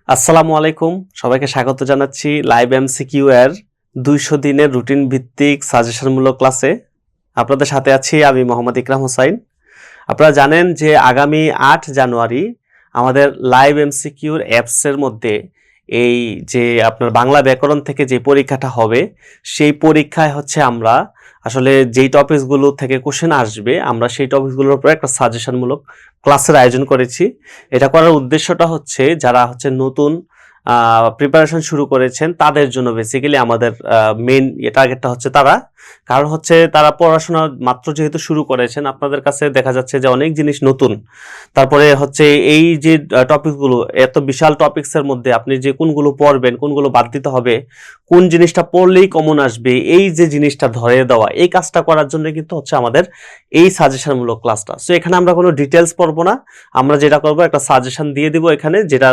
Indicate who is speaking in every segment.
Speaker 1: আসসালামু আলাইকুম, সবাইকে স্বাগত জানাচ্ছি লাইভ এমসিকিউ এর 200 দিনের রুটিন ভিত্তিক সাজেশনমূলক ক্লাসে। আপনাদের সাথে আছি আমি মোহাম্মদ ইকরাম হোসাইন। আপনারা জানেন যে আগামী 8 জানুয়ারি আমাদের লাইভ এমসিকিউর অ্যাপসের মধ্যে এই যে আপনার বাংলা ব্যাকরণ থেকে যে পরীক্ষাটা হবে, সেই পরীক্ষায় হচ্ছে আমরা আসলে যেই টপিকসগুলো থেকে কোশ্চেন আসবে আমরা সেই টপিকসগুলোর উপর একটা সাজেশনমূলক ক্লাসের আয়োজন করেছি। এটা করার উদ্দেশ্যটা হচ্ছে যারা হচ্ছে নতুন প্রিপারেশন শুরু করেছেন তাদের জন্য বেসিক্যালি আমাদের মেইন টার্গেটটা হচ্ছে তারা, কারণ হচ্ছে তারা পড়াশোনা মাত্র যেহেতু শুরু করেছেন, আপনাদের কাছে দেখা যাচ্ছে যে অনেক জিনিস নতুন। তারপরে হচ্ছে এই যে টপিকগুলো, এত বিশাল টপিকসের মধ্যে আপনি যে কোনগুলো পড়বেন, কোনগুলো বাদ দিতে হবে, কোন জিনিসটা পড়লেই কমন আসবে, এই যে জিনিসটা ধরে দেওয়া, এই কাজটা করার জন্য কিন্তু হচ্ছে আমাদের এই সাজেশনমূলক ক্লাসটা। সো এখানে আমরা কোনো ডিটেলস পড়বো না, আমরা যেটা করবো একটা সাজেশন দিয়ে দিব এখানে, যেটা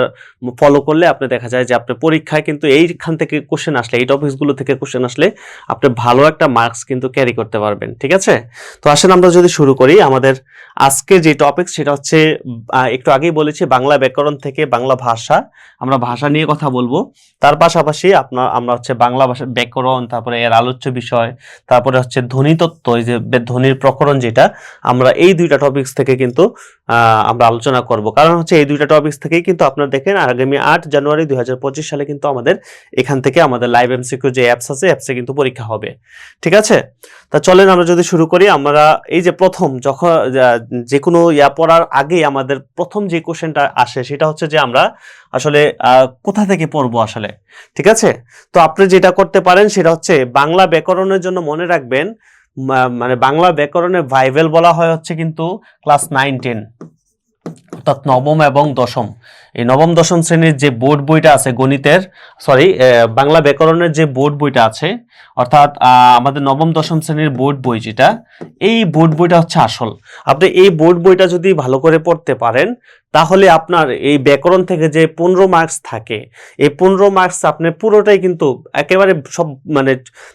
Speaker 1: ফলো করলে আপনি দেখা যায় যে আপনার পরীক্ষায় কিন্তু এইখান থেকে কোশ্চেন আসলে, এই টপিকসগুলো থেকে কোশ্চেন আসলে আপনি ভালো একটা মার্কস কিন্তু ক্যারি করতে পারবেন। ঠিক আছে, তো আসেন আমরা যদি শুরু করি। আমাদের আজকে যে টপিক সেটা হচ্ছে একটু আগেই বলেছি বাংলা ব্যাকরণ থেকে বাংলা ভাষা, আমরা ভাষা নিয়ে কথা বলবো। তার পাশাপাশি আমরা হচ্ছে বাংলা ভাষার ব্যাকরণ, তারপরে এর আলোচ্য বিষয়, তারপরে হচ্ছে ধ্বনিতত্ত্ব, এই যে ধ্বনির প্রকরণ, যেটা আমরা এই দুইটা টপিকস থেকে কিন্তু আমরা আলোচনা করব। কারণ হচ্ছে এই দুইটা টপিকস থেকেই কিন্তু আপনারা দেখেন আগামী 8 জানুয়ারি 2025 সালে কিন্তু আমাদের এখান থেকে আমাদের লাইভ এমসিকিউ যে অ্যাপস আছে, অ্যাপসে কিন্তু পরীক্ষা হবে। ঠিক আছে, তা চলেন আমরা যদি শুরু করি। আমরা এই যে প্রথম যখন যে কোনো পড়ার আগে আমাদের প্রথম যে কোশ্চেনটা আসে সেটা হচ্ছে যে আমরা আসলে কোথা থেকে পড়বো আসলে। ঠিক আছে, তো আপনি যেটা করতে পারেন সেটা হচ্ছে বাংলা ব্যাকরণের জন্য মনে রাখবেন, মানে বাংলা ব্যাকরণের ভাইভেল বলা হয় হচ্ছে কিন্তু ক্লাস 9-10, অর্থাৎ নবম এবং দশম। এই নবম দশম শ্রেণীর যে বোর্ড বইটা আছে গণিতের, বাংলা ব্যাকরণের যে বোর্ড বইটা আছে, অর্থাৎ আমাদের নবম দশম শ্রেণীর বোর্ড বই যেটা, এই বোর্ড বইটা হচ্ছে আসল। আপনি এই বোর্ড বইটা যদি ভালো করে পড়তে পারেন তাহলে আপনার এই ব্যাকরণ থেকে যে 15 মার্কস থাকে, এই 15 মার্কস আপনি পুরোটাই কিন্তু একেবারে সব, মানে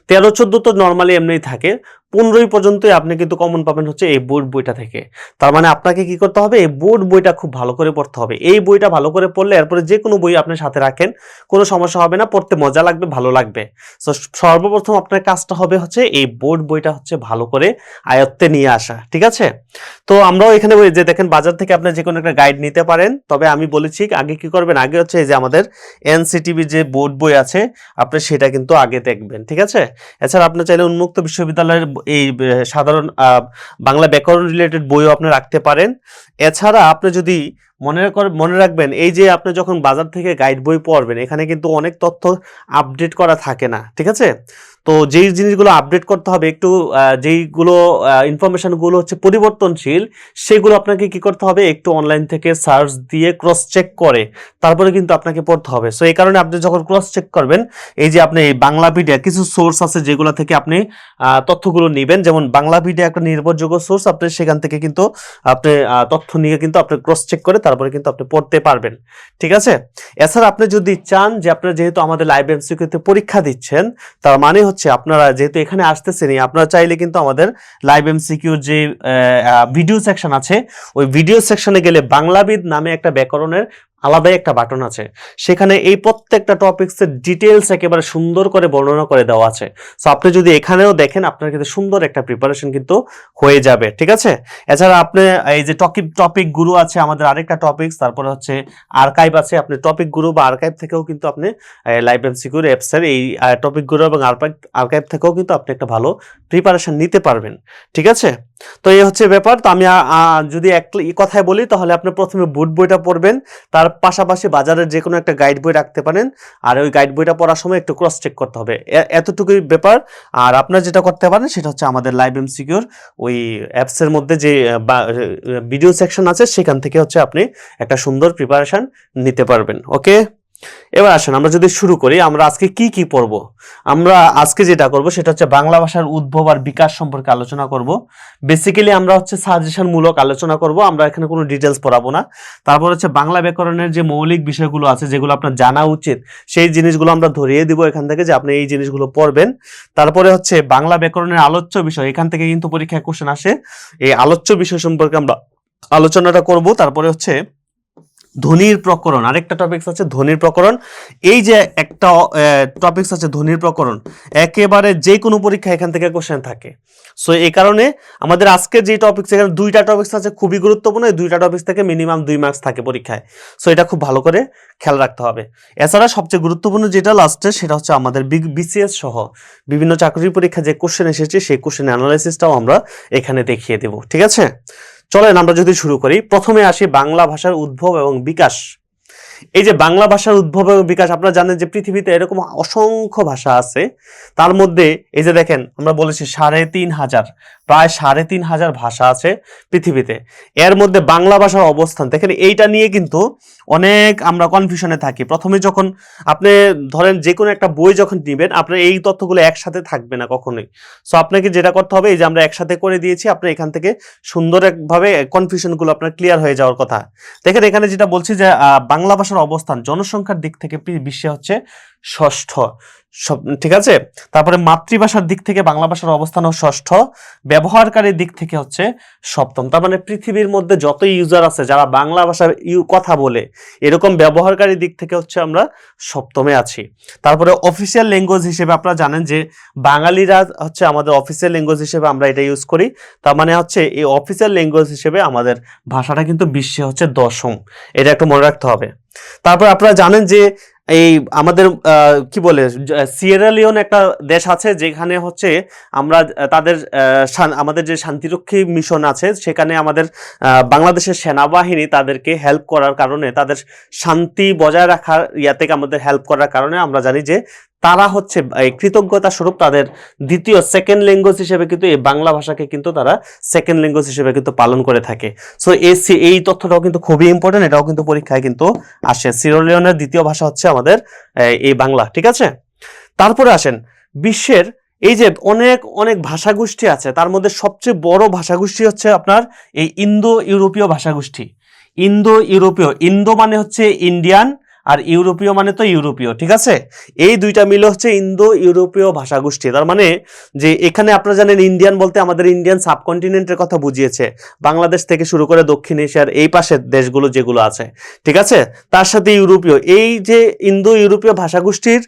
Speaker 1: 13-14 তো নর্মালি এমনিই থাকে, 15 পর্যন্তই আপনি কিন্তু কমন পাবেন হচ্ছে এই বোর্ড বইটা থেকে। তার মানে আপনাকে কি করতে হবে, এই বোর্ড বইটা খুব ভালো করে পড়তে হবে। এই বইটা ভালো করে পড়লে এরপরে যে কোনো বই আপনার সাথে রাখেন, কোনো সমস্যা হবে না, পড়তে মজা লাগবে, ভালো লাগবে। তো সর্বপ্রথম আপনার কাজটা হবে হচ্ছে এই বোর্ড বইটা হচ্ছে ভালো করে আয়ত্তে নিয়ে আসা। ঠিক আছে, তো আমরাও এখানে যে দেখেন বাজার থেকে আপনি যে কোনো একটা গাইড নিতে পারেন, তবে আমি বলেছি আগে কি করবেন, আগে হচ্ছে এই যে আমাদের এনসিটিভি যে বোর্ড বই আছে আপনি সেটা কিন্তু আগে দেখবেন। ঠিক আছে, এছাড়া আপনি চাইলে উন্মুক্ত বিশ্ববিদ্যালয়ের এই সাধারণ বাংলা ব্যাকরণ রিলেটেড বইও আপনি রাখতে পারেন। এছাড়া আপনি যদি মনে রাখবেন, এই যে আপনি যখন বাজার থেকে গাইড বই পড়বেন এখানে কিন্তু অনেক তথ্য আপডেট করা থাকে না। ঠিক আছে, তো যেই জিনিসগুলো আপডেট করতে হবে, একটু যেইগুলো ইনফরমেশনগুলো হচ্ছে পরিবর্তনশীল, সেগুলো আপনাকে কি করতে হবে, একটু অনলাইন থেকে সার্চ দিয়ে ক্রস চেক করে তারপরে কিন্তু আপনাকে পড়তে হবে। সো এই কারণে আপনি যখন ক্রস চেক করবেন, এই যে আপনি বাংলাপিডিয়া কিছু সোর্স আছে যেগুলো থেকে আপনি তথ্যগুলো নেবেন, যেমন বাংলাপিডিয়া একটা নির্ভরযোগ্য সোর্স, আপনি সেখান থেকে কিন্তু আপনি তথ্য নিয়ে কিন্তু আপনি ক্রস চেক করে তারপরে কিন্তু আপনি পড়তে পারবেন। ঠিক আছে, এছাড়া আপনি যদি চান যে আপনারা যেহেতু আমাদের লাইভ এমসিকিউতে পরীক্ষা দিচ্ছেন, তার মানে হচ্ছে আপনারা যেহেতু এখানে আসতেছেন, আপনারা চাইলে কিন্তু আমাদের লাইভ এমসিকিউর যে ভিডিও সেকশন আছে, ওই ভিডিও সেকশনে গেলে বাংলাবিদ নামে একটা ব্যাকরণের আলাদাই একটা বাটন আছে, সেখানে এই প্রত্যেকটা টপিকসের ডিটেলস একেবারে সুন্দর করে বর্ণনা করে দেওয়া আছে। সো আপনি যদি এখানেও দেখেন আপনার কিন্তু সুন্দর একটা প্রিপারেশন কিন্তু হয়ে যাবে। ঠিক আছে, এছাড়া আপনি এই যে টপিক গুলো আছে আমাদের আরেকটা টপিকস, তারপরে হচ্ছে আর্কাইভ আছে, আপনি টপিক গুলো বা আর্কাইভ থেকেও কিন্তু আপনি লাইভ এমসিকিউর অ্যাপসের এই টপিক গুলো এবং আর্কাইভ থেকেও কিন্তু আপনি একটা ভালো প্রিপারেশন নিতে পারবেন। ঠিক আছে, তো এই হচ্ছে ব্যাপার। তো আমি যদি এক কথায় বলি তাহলে আপনি প্রথমে বোর্ড বইটা পড়বেন, তার পাশাপাশি বাজারের যে কোনো একটা গাইড বই রাখতে পারেন, আর ওই গাইড বইটা পড়ার সময় একটু ক্রস চেক করতে হবে, এতটুকুই ব্যাপার। আর আপনার যেটা করতে পারেন সেটা হচ্ছে আমাদের লাইভ এমসিকিউর ওই অ্যাপসের মধ্যে যে ভিডিও সেকশন আছে সেখান থেকে হচ্ছে আপনি একটা সুন্দর প্রিপারেশন নিতে পারবেন। ওকে, এবার আসেন আমরা যদি শুরু করি, আমরা আজকে কি কি পড়ব। আমরা আজকে যেটা করব সেটা হচ্ছে বাংলা ভাষার উদ্ভব আর বিকাশ সম্পর্কে আলোচনা করব। বেসিক্যালি আমরা হচ্ছে সাজেশন মূলক আলোচনা করব, আমরা এখানে কোনো ডিটেলস পড়াবো না। তারপর হচ্ছে বাংলা ব্যাকরণের যে মৌলিক বিষয়গুলো আছে যেগুলো আপনার জানা উচিত, সেই জিনিসগুলো আমরা ধরিয়ে দিব এখান থেকে যে আপনি এই জিনিসগুলো পড়বেন। তারপরে হচ্ছে বাংলা ব্যাকরণের আলোচ্য বিষয়, এখান থেকে কিন্তু পরীক্ষায় কোশ্চেন আসে, এই আলোচ্য বিষয় সম্পর্কে আমরা আলোচনাটা করব। তারপরে হচ্ছে ধ্বনির প্রকরণ, আরেকটা টপিকস আছে ধ্বনির প্রকরণ। এই যে একটা টপিকস আছে ধ্বনির প্রকরণ, একেবারে যে কোনো পরীক্ষা এখান থেকে কোশ্চেন থাকে। সো এই কারণে আমাদের আজকে যে টপিকস, এখানে দুইটা টপিকস আছে খুবই গুরুত্বপূর্ণ, এই দুইটা টপিকস থেকে মিনিমাম 2 মার্কস থাকে পরীক্ষায়। সো এটা খুব ভালো করে খেয়াল রাখতে হবে। এছাড়া সবচেয়ে গুরুত্বপূর্ণ যেটা লাস্টে, সেটা হচ্ছে আমাদের বিসিএস সহ বিভিন্ন চাকরির পরীক্ষা যে কোশ্চেন এসেছে সেই কোশ্চেন অ্যানালাইসিসটাও আমরা এখানে দেখিয়ে দেব। ঠিক আছে, চলেন আমরা যদি শুরু করি। প্রথমে আসি বাংলা ভাষার উদ্ভব এবং বিকাশ। এই যে বাংলা ভাষার উদ্ভব এবং বিকাশ, আপনারা জানেন যে পৃথিবীতে এরকম অসংখ্য ভাষা আছে। তার মধ্যে এই যে দেখেন, আমরা বলেছি 3,500, প্রায় 3,500 ভাষা আছে পৃথিবীতে। এর মধ্যে বাংলা ভাষার অবস্থান দেখেন, এইটা নিয়ে কিন্তু অনেক আমরা কনফিউশনে থাকি। প্রথমে যখন আপনি ধরেন যে কোনো একটা বই যখন নেবেন, আপনার এই তথ্যগুলো একসাথে থাকবে না কখনোই। সো আপনাকে যেটা করতে হবে, এই যে আমরা একসাথে করে দিয়েছি, আপনি এখান থেকে সুন্দর একভাবে কনফিউশনগুলো আপনার ক্লিয়ার হয়ে যাওয়ার কথা। দেখেন এখানে যেটা বলছি যে বাংলা ভাষার অবস্থান জনসংখ্যার দিক থেকে বিশ্বে হচ্ছে ষষ্ঠ, ঠিক আছে। তারপরে মাতৃভাষার দিক থেকে বাংলা ভাষার অবস্থানও ষষ্ঠ, ব্যবহারকারীর দিক থেকে হচ্ছে সপ্তম। তার মানে পৃথিবীর মধ্যে যত ইউজার আছে যারা বাংলা ভাষার কথা বলে, এরকম ব্যবহারকারীর দিক থেকে হচ্ছে আমরা সপ্তমে আছি। তারপরে অফিসিয়াল ল্যাঙ্গুয়েজ হিসেবে আপনারা জানেন যে বাঙালিরা হচ্ছে আমাদের অফিসিয়াল ল্যাঙ্গুয়েজ হিসেবে আমরা এটা ইউজ করি। তার মানে হচ্ছে এই অফিসিয়াল ল্যাঙ্গুয়েজ হিসেবে আমাদের ভাষাটা কিন্তু বিশ্বে হচ্ছে দশম, এটা একটু মনে রাখতে হবে। তারপর আপনারা জানেন যে এই আমাদের কি বলে সিয়েরা লিওন একটা দেশ আছে, যেখানে হচ্ছে আমরা তাদের আমাদের যে শান্তিরক্ষী মিশন আছে, সেখানে আমাদের বাংলাদেশের সেনাবাহিনী তাদেরকে হেল্প করার কারণে, তাদের শান্তি বজায় রাখার থেকে আমাদের হেল্প করার কারণে আমরা জানি যে তারা হচ্ছে কৃতজ্ঞতা স্বরূপ তাদের দ্বিতীয় সেকেন্ড ল্যাঙ্গুয়েজ হিসেবে কিন্তু এই বাংলা ভাষাকে কিন্তু তারা সেকেন্ড ল্যাঙ্গুয়েজ হিসেবে কিন্তু পালন করে থাকে। সো এই তথ্যটাও কিন্তু খুবই ইম্পর্টেন্ট, এটাও কিন্তু পরীক্ষায় কিন্তু আসে। সিয়েরা লিওনের দ্বিতীয় ভাষা হচ্ছে আমাদের এই বাংলা। ঠিক আছে, তারপরে আসেন বিশ্বের এই যে অনেক অনেক ভাষাগোষ্ঠী আছে, তার মধ্যে সবচেয়ে বড় ভাষাগোষ্ঠী হচ্ছে আপনার এই ইন্দো ইউরোপীয় ভাষাগোষ্ঠী। ইন্দো ইউরোপীয়, ইন্দো মানে হচ্ছে ইন্ডিয়ান, আর ইউরোপীয় মানে তো ইউরোপীয়। ঠিক আছে, এই দুইটা মিলে হচ্ছে ইন্দো ইউরোপীয় ভাষাগোষ্ঠী। তার মানে যে এখানে আপনারা জানেন ইন্ডিয়ান বলতে আমাদের ইন্ডিয়ান সাবকন্টিনেন্টের কথা বুঝিয়েছে, বাংলাদেশ থেকে শুরু করে দক্ষিণ এশিয়ার এই পাশের দেশগুলো যেগুলো আছে। ঠিক আছে, তার সাথে ইউরোপীয়, এই যে ইন্দো ইউরোপীয় ভাষাগোষ্ঠীর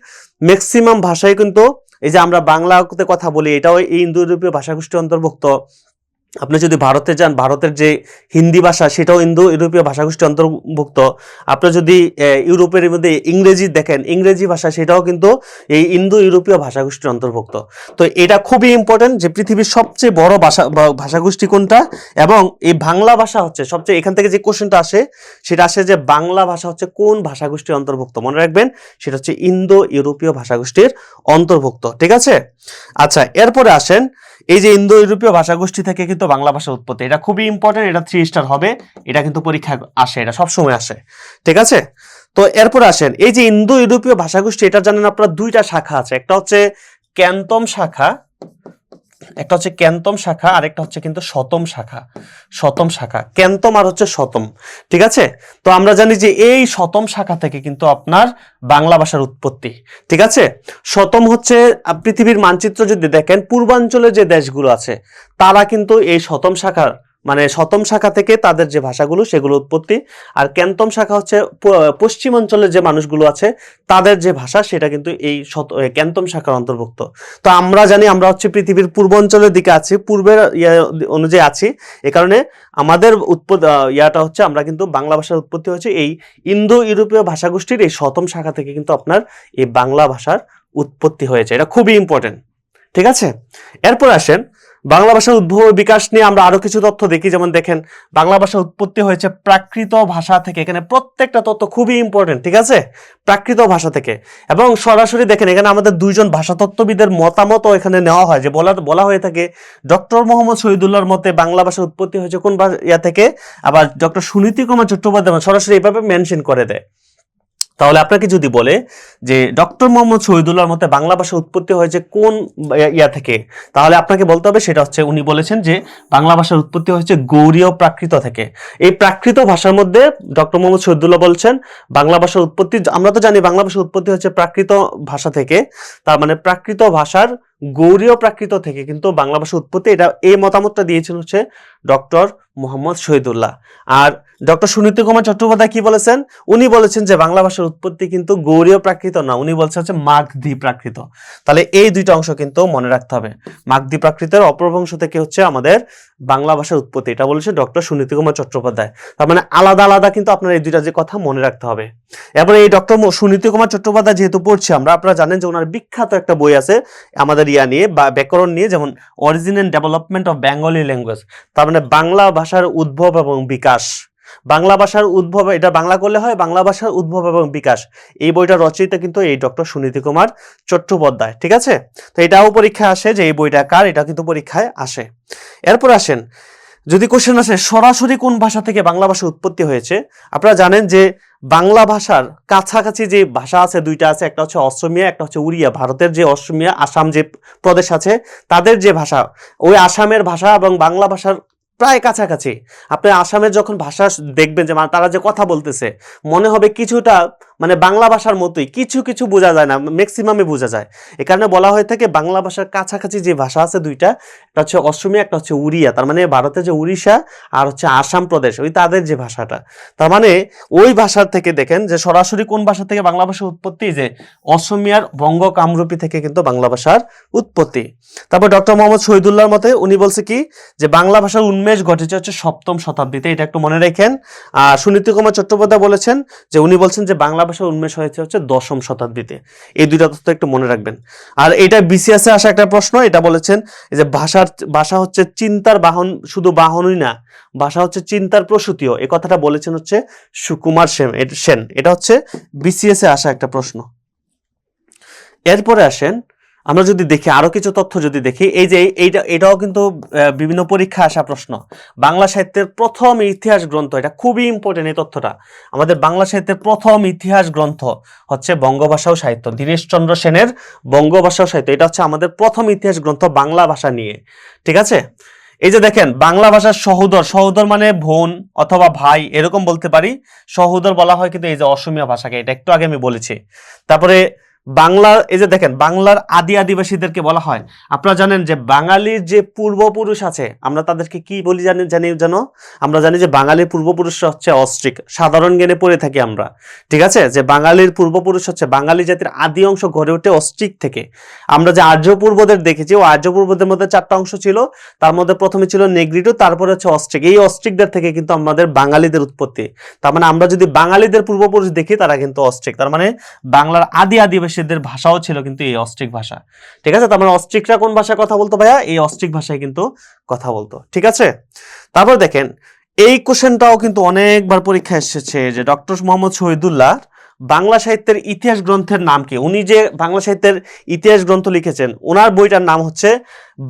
Speaker 1: ম্যাক্সিমাম ভাষাই কিন্তু এই যে আমরা বাংলাতে কথা বলি, এটাও এই ইন্দো ইউরোপীয় ভাষাগোষ্ঠীর অন্তর্ভুক্ত। আপনি যদি ভারতে যান, ভারতের যে হিন্দি ভাষা সেটাও ইন্দো ইউরোপীয় ভাষাগোষ্ঠী অন্তর্ভুক্ত। আপনি যদি ইউরোপের মধ্যে ইংরেজি দেখেন, ইংরেজি ভাষা সেটাও কিন্তু এই ইন্দো ইউরোপীয় ভাষাগোষ্ঠীর অন্তর্ভুক্ত। তো এটা খুবই ইম্পর্টেন্ট যে পৃথিবীর সবচেয়ে বড় ভাষাগোষ্ঠী কোনটা, এবং এই বাংলা ভাষা হচ্ছে সবচেয়ে, এখান থেকে যে কোশ্চেনটা আসে সেটা আসে যে বাংলা ভাষা হচ্ছে কোন ভাষাগোষ্ঠীর অন্তর্ভুক্ত। মনে রাখবেন সেটা হচ্ছে ইন্দো ইউরোপীয় ভাষাগোষ্ঠীর অন্তর্ভুক্ত। ঠিক আছে, আচ্ছা এরপরে আসেন এই যে ইন্দো ইউরোপীয় ভাষাগোষ্ঠী থেকে কিন্তু বাংলা ভাষার উৎপত্তি, এটা খুবই ইম্পর্টেন্ট, এটা 3 স্টার হবে, এটা কিন্তু পরীক্ষায় আসে, এটা সবসময় আসে। ঠিক আছে, তো এরপর আসেন এই যে ইন্দো ইউরোপীয় ভাষাগোষ্ঠী, এটা জানেন আপনারা দুইটা শাখা আছে, একটা হচ্ছে ক্যান্তম শাখা, একটা হচ্ছে ক্যান্তম শাখা, আর একটা হচ্ছে কিন্তু শতম শাখা। শতম শাখা, ক্যান্তম আর হচ্ছে শতম। ঠিক আছে, তো আমরা জানি যে এই শতম শাখা থেকে কিন্তু আপনার বাংলা ভাষার উৎপত্তি। ঠিক আছে, শতম হচ্ছে পৃথিবীর মানচিত্র যদি দেখেন, পূর্বাঞ্চলে যে দেশগুলো আছে তারা কিন্তু এই শতম শাখার মানে শতম শাখা থেকে তাদের যে ভাষাগুলো সেগুলো উৎপত্তি, আর ক্যান্তম শাখা হচ্ছে পশ্চিমাঞ্চলের যে মানুষগুলো আছে তাদের যে ভাষা সেটা কিন্তু এই ক্যান্তম শাখার অন্তর্ভুক্ত। তো আমরা জানি আমরা হচ্ছে পৃথিবীর পূর্বাঞ্চলের দিকে আছি, পূর্বের অনুযায়ী আছি, এ কারণে আমাদের ইয়াটা হচ্ছে আমরা কিন্তু বাংলা ভাষার উৎপত্তি হচ্ছে এই ইন্দো ইউরোপীয় ভাষাগোষ্ঠীর এই শতম শাখা থেকে কিন্তু আপনার এই বাংলা ভাষার উৎপত্তি হয়েছে, এটা খুবই ইম্পর্টেন্ট। ঠিক আছে, এরপর আসেন বাংলা ভাষার উদ্ভব ও বিকাশ নিয়ে আমরা আরো কিছু তথ্য দেখি। যেমন দেখেন বাংলা ভাষার উৎপত্তি হয়েছে প্রাকৃত ভাষা থেকে, এখানে প্রত্যেকটা তথ্য খুবই ইম্পর্টেন্ট। ঠিক আছে, প্রাকৃত ভাষা থেকে, এবং সরাসরি দেখেন এখানে আমাদের দুইজন ভাষাতত্ত্ববিদের মতামতও এখানে নেওয়া হয়, যে বলা হয়ে থাকে ডক্টর মোহাম্মদ শহীদুল্লাহর মতে বাংলা ভাষার উৎপত্তি হয়েছে কোন ইয়া থেকে, আবার ডক্টর সুনীতি কুমার চট্টোপাধ্যায় সরাসরি এভাবে মেনশন করে দেয়। তাহলে আপনাকে যদি বলে যে ডক্টর মোহাম্মদ শহীদুল্লাহর মতে বাংলা ভাষা উৎপত্তি হয়েছে কোন ইয়া থেকে, তাহলে আপনাকে বলতে হবে সেটা হচ্ছে উনি বলেছেন যে বাংলা ভাষার উৎপত্তি হয়েছে গৌড়ীয় প্রাকৃত থেকে। এই প্রাকৃত ভাষার মধ্যে ডক্টর মোহাম্মদ শহীদুল্লাহ বলছেন বাংলা ভাষার উৎপত্তি, আমরা তো জানি বাংলা ভাষার উৎপত্তি হচ্ছে প্রাকৃত ভাষা থেকে, তার মানে প্রাকৃত ভাষার গৌড়ীয় প্রাকৃত থেকে কিন্তু বাংলা ভাষার উৎপত্তি, এটা এই মতামতটা দিয়েছেন হচ্ছে ডক্টর মোহাম্মদ শহীদুল্লাহ। আর ডক্টর সুনীতি কুমার চট্টোপাধ্যায় কি বলেছেন? উনি বলেছেন যে বাংলা ভাষার উৎপত্তি কিন্তু গৌড়ীয় প্রাকৃত না, উনি বলছেন হচ্ছে মাগধী প্রাকৃত। তাহলে এই দুইটা অংশ কিন্তু মনে রাখতে হবে। মাগধী প্রাকৃতের অপভ্রংশ থেকে হচ্ছে আমাদের বাংলা ভাষার উৎপত্তি, এটা বলেছে ডক্টর সুনীতি কুমার চট্টোপাধ্যায়। তার মানে আলাদা আলাদা কিন্তু আপনার এই দুইটা যে কথা মনে রাখতে হবে। এরপরে এই ডক্টর সুনীতি কুমার চট্টোপাধ্যায় যেহেতু পড়ছি আমরা, আপনারা জানেন যে ওনার বিখ্যাত একটা বই আছে আমাদের নিয়ে বা ব্যাকরণ নিয়ে, যেমন origin and development of Bengali language, তার মানে বাংলা ভাষার উদ্ভব এবং বিকাশ। বাংলা ভাষার উদ্ভব, এটা বাংলা করলে হয় বাংলা ভাষার উদ্ভব এবং বিকাশ। এই বইটা রচয়িতা কিন্তু এই ডক্টর সুনীতি কুমার চট্টোপাধ্যায়, ঠিক আছে? তো এটাও পরীক্ষায় আসে যে এই বইটা কার, এটা কিন্তু পরীক্ষায় আসে। এরপর আসেন, যদি কোশ্চেন আসে সরাসরি কোন ভাষা থেকে বাংলা ভাষা উৎপত্তি হয়েছে, আপনারা জানেন যে বাংলা ভাষার কাছাকাছি যে ভাষা আছে দুইটা আছে, একটা হচ্ছে অসমিয়া, একটা হচ্ছে উড়িয়া। ভারতের যে অসমিয়া, আসাম যে প্রদেশ আছে তাদের যে ভাষা, ওই আসামের ভাষা এবং বাংলা ভাষার প্রায় কাছাকাছি। আপনি আসামের যখন ভাষা দেখবেন যে তারা যে কথা বলতেছে, মনে হবে কিছুটা মানে বাংলা ভাষার মতোই, কিছু কিছু বোঝা যায় না, ম্যাক্সিমামে বোঝা যায়। এ কারণে বলা হয়ে থাকে বাংলা ভাষার কাছাকাছি যে ভাষা আছে দুইটা, একটা হচ্ছে অসমিয়া, একটা হচ্ছে উড়িয়া। তার মানে ভারতের যে উড়িষ্যা আর হচ্ছে আসাম প্রদেশ, ওই তাদের যে ভাষাটা, তার মানে ওই ভাষার থেকে দেখেন যে সরাসরি কোন ভাষা থেকে বাংলা ভাষার উৎপত্তি, যে অসমিয়ার বঙ্গ কামরূপী থেকে কিন্তু বাংলা ভাষার উৎপত্তি। তারপর ডক্টর মোহাম্মদ শহীদুল্লাহর মতে উনি বলছে কি, যে বাংলা ভাষার উন্মেষ ঘটেছে হচ্ছে 7ম শতাব্দীতে, এটা একটু মনে রাখেন। আর সুনীতি কুমার চট্টোপাধ্যায় বলেছেন যে উনি বলছেন যে বাংলা ভাষার উন্মেষ হয়েছে হচ্ছে 10ম শতাব্দীতে। এই দুইটা তথ্য একটু মনে রাখবেন। আর এটা বিসিএসে আসা একটা প্রশ্ন, এটা বলেছেন যে ভাষা হচ্ছে চিন্তার বাহন, শুধু বাহনই না, ভাষা হচ্ছে চিন্তার প্রসূতিও। এই কথাটা বলেছেন হচ্ছে সুকুমার সেন। এটা হচ্ছে বিসিএসে আসা একটা প্রশ্ন। এরপরে আসেন, আমরা যদি দেখি আরো কিছু তথ্য যদি দেখি, এই যে এটাও কিন্তু বিভিন্ন পরীক্ষা আসা প্রশ্ন। বাংলা সাহিত্যের প্রথম ইতিহাস গ্রন্থ, এটা খুবই ইম্পর্টেন্ট এই তথ্যটা। আমাদের বাংলা সাহিত্যের প্রথম ইতিহাস গ্রন্থ হচ্ছে বঙ্গভাষা ও সাহিত্য, দীনেশচন্দ্র সেনের বঙ্গভাষা ও সাহিত্য। এটা হচ্ছে আমাদের প্রথম ইতিহাস গ্রন্থ বাংলা ভাষা নিয়ে, ঠিক আছে? এই যে দেখেন, বাংলা ভাষার সহোদর মানে বোন অথবা ভাই এরকম বলতে পারি, সহোদর বলা হয় কিন্তু এই যে অসমীয়া ভাষাকে, এটা একটু আগে আমি বলেছি। তারপরে বাংলার, এই যে দেখেন বাংলার আদিবাসীদেরকে বলা হয়, আপনারা জানেন যে বাঙালির যে পূর্বপুরুষ আছে আমরা তাদেরকে কি বলি জানো? আমরা জানি যে বাঙালির পূর্বপুরুষরা হচ্ছে অস্ট্রিক, সাধারণ জ্ঞানে পড়ে থাকি আমরা, ঠিক আছে? যে বাঙালির পূর্বপুরুষ হচ্ছে, বাঙালি জাতির আদি অংশ গড়ে ওঠে অস্ট্রিক থেকে। আমরা যে আর্য পূর্বদের দেখেছি, ও আর্য পূর্বদের মধ্যে 4টা অংশ ছিল, তার মধ্যে প্রথমে ছিল নেগ্রিটো, তারপরে হচ্ছে অস্ট্রিক। এই অস্ট্রিকদের থেকে কিন্তু আমাদের বাঙালিদের উৎপত্তি। তার মানে আমরা যদি বাঙালিদের পূর্বপুরুষ দেখি তারা কিন্তু অস্ট্রিক, তার মানে বাংলার আদিবাসীদের ভাষাও ছিল কিন্তু এই অস্ট্রিক ভাষা, ঠিক আছে? তার মানে অস্ট্রিকরা কোন ভাষায় কথা বলতো ভাইয়া? এই অস্ট্রিক ভাষায় কিন্তু কথা বলতো, ঠিক আছে? তারপর দেখেন, এই কোশ্চেনটাও কিন্তু অনেকবার পরীক্ষায় এসেছে, যে ডক্টর মোহাম্মদ শহীদুল্লাহ বাংলা সাহিত্যের ইতিহাস গ্রন্থের নাম কি? উনি যে বাংলা সাহিত্যের ইতিহাস গ্রন্থ লিখেছেন, ওনার বইটার নাম হচ্ছে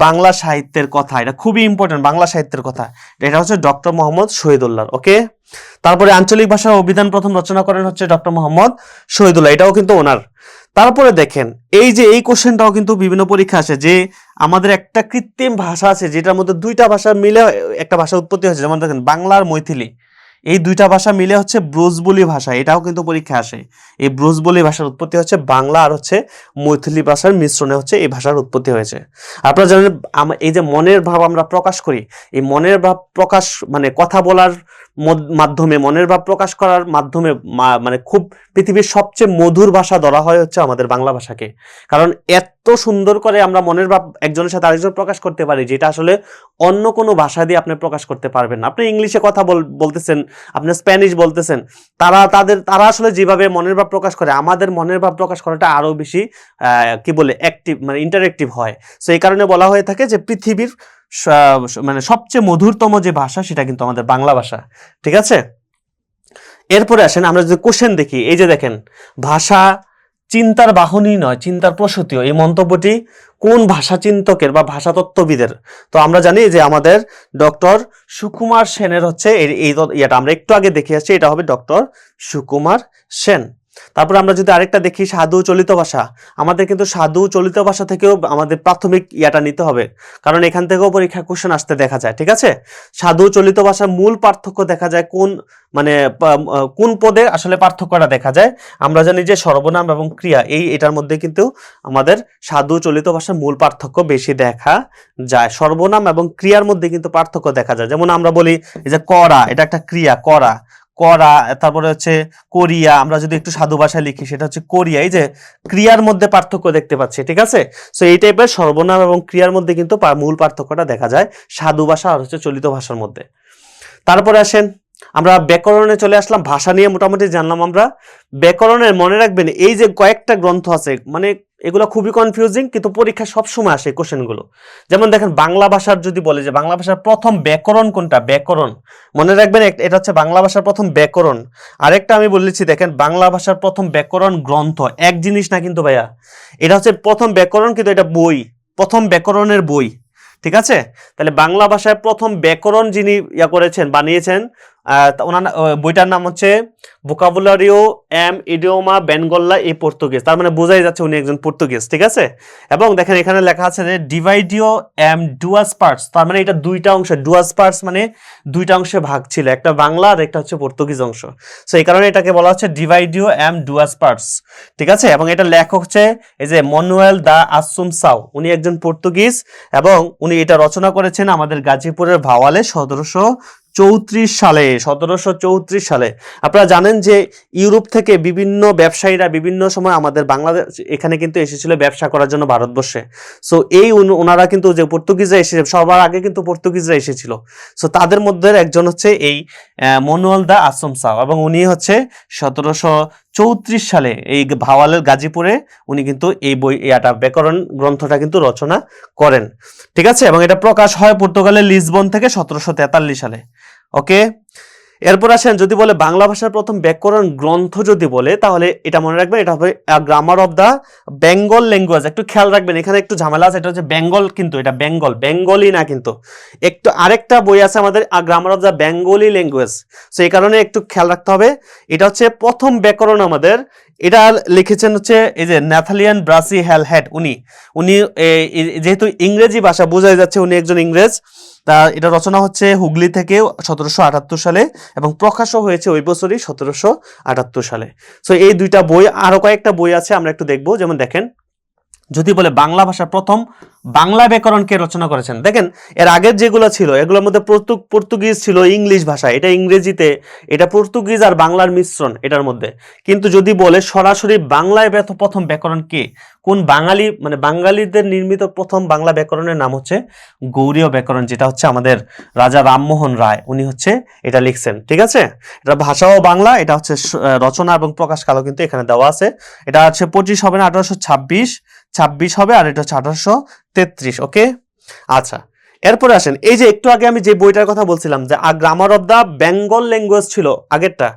Speaker 1: বাংলা সাহিত্যের কথা। এটা খুবই ইম্পর্টেন্ট, বাংলা সাহিত্যের কথা। এটা হচ্ছে ডক্টর মোহাম্মদ শহীদুল্লাহ, ওকে? তারপরে আঞ্চলিক ভাষার অভিধান প্রথম রচনা করেন হচ্ছে ডক্টর মোহাম্মদ শহীদুল্লাহ, এটাও কিন্তু ওনার। তারপরে দেখেন, এই যে এই কোশ্চেনটাও কিন্তু বিভিন্ন পরীক্ষা আসে, যে আমাদের একটা কৃত্রিম ভাষা আছে যেটার মধ্যে দুইটা ভাষা মিলে একটা ভাষা উৎপত্তি হয়েছে, যেমন দেখেন বাংলা আর মৈথিলি, এই দুইটা ভাষা মিলে হচ্ছে ব্রজবুলি ভাষা, এটাও কিন্তু পরীক্ষা আসে। এই ব্রজবুলি ভাষার উৎপত্তি হচ্ছে বাংলা আর হচ্ছে মৈথিলি ভাষার মিশ্রণে হচ্ছে এই ভাষার উৎপত্তি হয়েছে। আপনারা জানেন এই যে মনের ভাব আমরা প্রকাশ করি, এই মনের ভাব প্রকাশ মানে কথা বলার মাধ্যমে, মনের ভাব প্রকাশ করার মাধ্যমে মানে খুব পৃথিবীর সবচেয়ে মধুর ভাষা ধরা হয় হচ্ছে আমাদের বাংলা ভাষাকে। কারণ এত সুন্দর করে আমরা মনের ভাব একজনের সাথে আরেকজন প্রকাশ করতে পারি, যেটা আসলে অন্য কোনো ভাষা দিয়ে আপনি প্রকাশ করতে পারবেন না। আপনি ইংলিশে কথা বলতেছেন, আপনি স্প্যানিশ বলতেছেন, তারা আসলে যেভাবে মনের ভাব প্রকাশ করে, আমাদের মনের ভাব প্রকাশ করাটা আরো বেশি কি বলে অ্যাক্টিভ, মানে ইন্টারেক্টিভ হয়। সো এই কারণে বলা হয়ে থাকে যে পৃথিবীর মানে সবচেয়ে মধুরতম যে ভাষা সেটা কিন্তু আমাদের বাংলা ভাষা, ঠিক আছে? এরপরে আসেন, আমরা যদি কোশ্চেন দেখি, এই যে দেখেন, ভাষা চিন্তার বাহনই নয় চিন্তার প্রসূতিও, এই মন্তব্যটি কোন ভাষা চিন্তকের বা ভাষা তত্ত্ববিদের? তো আমরা জানি যে আমাদের ডক্টর সুকুমার সেনের হচ্ছে এটা আমরা একটু আগে দেখে আসছি, এটা হবে ডক্টর সুকুমার সেন। তারপর আমরা যদি আরেকটা দেখি সাধু চলিত ভাষা, আমাদের কিন্তু সাধু চলিত ভাষা থেকেও আমাদের প্রাথমিক ইয়াটা নিতে হবে, কারণ এখান থেকেও পরীক্ষা কোশ্চেন আসতে দেখা যায়। ঠিক আছে, সাধু চলিত ভাষার মূল পার্থক্য দেখা যায় কোন মানে কোন পদে আসলে পার্থক্যটা দেখা যায়। আমরা জানি যে সর্বনাম এবং ক্রিয়া এটার মধ্যে কিন্তু আমাদের সাধু চলিত ভাষার মূল পার্থক্য বেশি দেখা যায়। সর্বনাম এবং ক্রিয়ার মধ্যে কিন্তু পার্থক্য দেখা যায়। যেমন আমরা বলি এই যে করা, এটা একটা ক্রিয়া, করা করা, তারপরে হচ্ছে কোরিয়া, আমরা যদি একটু সাধু ভাষায় লিখি সেটা হচ্ছে কোরিয়া। এই যে ক্রিয়ার মধ্যে পার্থক্য দেখতে পাচ্ছি। ঠিক আছে, সো এই টাইপের সর্বনাম এবং ক্রিয়ার মধ্যে কিন্তু মূল পার্থক্যটা দেখা যায় সাধু ভাষা আর হচ্ছে চলিত ভাষার মধ্যে। তারপরে আসেন আমরা ব্যাকরণে চলে আসলাম। ভাষা নিয়ে মোটামুটি জানলাম আমরা। ব্যাকরণের মনে রাখবেন এই যে কয়েকটা গ্রন্থ আছে, মানে এগুলো খুবই কনফিউজিং, কিন্তু পরীক্ষা সবসময় আসে কোশ্চেনগুলো। যেমন দেখেন বাংলা ভাষার যদি বলে যে বাংলা ভাষার প্রথম ব্যাকরণ কোনটা, ব্যাকরণ মনে রাখবেন এটা হচ্ছে বাংলা ভাষার প্রথম ব্যাকরণ। আরেকটা আমি বলেছি দেখেন বাংলা ভাষার প্রথম ব্যাকরণ গ্রন্থ, এক জিনিস না কিন্তু ভাইয়া, এটা হচ্ছে প্রথম ব্যাকরণ, কিন্তু এটা বই, প্রথম ব্যাকরণের বই। ঠিক আছে, তাহলে বাংলা ভাষায় প্রথম ব্যাকরণ যিনি করেছেন, বানিয়েছেন, ওনার বইটার নাম হচ্ছে ভোকাবুলারিও এম ইডিওমা বেনগল্লা এই পর্তুগিজ। তার মানে বোঝাই যাচ্ছে উনি একজন পর্তুগিজ। ঠিক আছে, এবং দেখেন এখানে লেখা আছে যে ডিভাইডিও এম ডুয়াস পার্টস, তার মানে এটা দুইটা অংশ, ডুয়াস পার্টস মানে দুইটা অংশে ভাগ ছিল, একটা বাংলা আর একটা হচ্ছে পর্তুগিজ অংশ। সো এই কারণে এটাকে বলা হচ্ছে ডিভাইডিও এম ডুয়াস পার্টস। ঠিক আছে, এবং এটা লেখক হচ্ছে এই যে মানুয়েল দা আসুনসাও, উনি একজন পর্তুগিজ এবং উনি এটা রচনা করেছেন আমাদের গাজীপুরের ভাওয়ালে 1734 সালে। 1734 সালে। আপনারা জানেন যে ইউরোপ থেকে বিভিন্ন ব্যবসায়ীরা বিভিন্ন সময় আমাদের বাংলাদেশ এখানে কিন্তু এসেছিল ব্যবসা করার জন্য ভারতবর্ষে। সো এই ওনারা কিন্তু যে পর্তুগিজরা এসেছে, সবার আগে কিন্তু পর্তুগিজরা এসেছিল। সো তাদের মধ্যে একজন হচ্ছে এই মানুয়েল দা আসুনসাও, এবং উনি হচ্ছে 1734 সালে এই ভাওয়ালের গাজীপুরে উনি কিন্তু এই এটা ব্যাকরণ গ্রন্থটা কিন্তু রচনা করেন। ঠিক আছে, এবং এটা প্রকাশ হয় পর্তুগালের লিসবন থেকে 1743 সালে। ওকে, এরপর আসেন যদি বলে বাংলা ভাষার প্রথম ব্যাকরণ গ্রন্থ যদি বলে, তাহলে এটা মনে রাখবেন এটা হবে grammar of the Bengal language. একটু খেয়াল রাখবেন, এখানে একটু ঝামেলা আছে, এটা হচ্ছে বেঙ্গল, কিন্তু এটা বেঙ্গল, বেঙ্গলি না কিন্তু। একটু আরেকটা বই আছে আমাদের grammar of the Bengali language. So এই কারণে একটু খেয়াল রাখতে হবে, এটা হচ্ছে প্রথম ব্যাকরণ আমাদের। এটা লিখেছেন হচ্ছে এই যে ন্যাথালিয়ান ব্রাসি হ্যালহেড। উনি যেহেতু ইংরেজি ভাষা বোঝাই যাচ্ছে উনি একজন ইংরেজ, তা এটা রচনা হচ্ছে হুগলি থেকে 1778 সালে এবং প্রকাশও হয়েছে ওই বছরই 1778 সালে। সো এই দুইটা বই, আরো কয়েকটা বই আছে আমরা একটু দেখবো। যেমন দেখেন যদি বলে বাংলা ভাষার প্রথম বাংলা ব্যাকরণ কে রচনা করেছেন, দেখেন এর আগের যেগুলো ছিল এগুলোর মধ্যে পর্তুগিজ ছিল, ইংলিশ ভাষা, এটা ইংরেজিতে, এটা পর্তুগিজ আর বাংলার মিশ্রণ এটার মধ্যে। কিন্তু যদি বলে সরাসরি বাংলায় প্রথম ব্যাকরণ কে, কোন বাঙালি মানে বাঙালিদের নির্মিত প্রথম বাংলা ব্যাকরণের নাম হচ্ছে গৌড়ীয় ব্যাকরণ, যেটা হচ্ছে আমাদের রাজা রামমোহন রায়, উনি হচ্ছে এটা লিখছেন। ঠিক আছে, এটা ভাষাও বাংলা, এটা হচ্ছে রচনা এবং প্রকাশ কালও কিন্তু এখানে দেওয়া আছে। এটা হচ্ছে 25 হবে না, 1826 হবে, আর এটা হচ্ছে 1833। ওকে, আচ্ছা এরপরে আসেন এই যে একটু আগে আমি যে বইটার কথা বলছিলাম যে grammar of the Bengal language ছিল আগেরটা,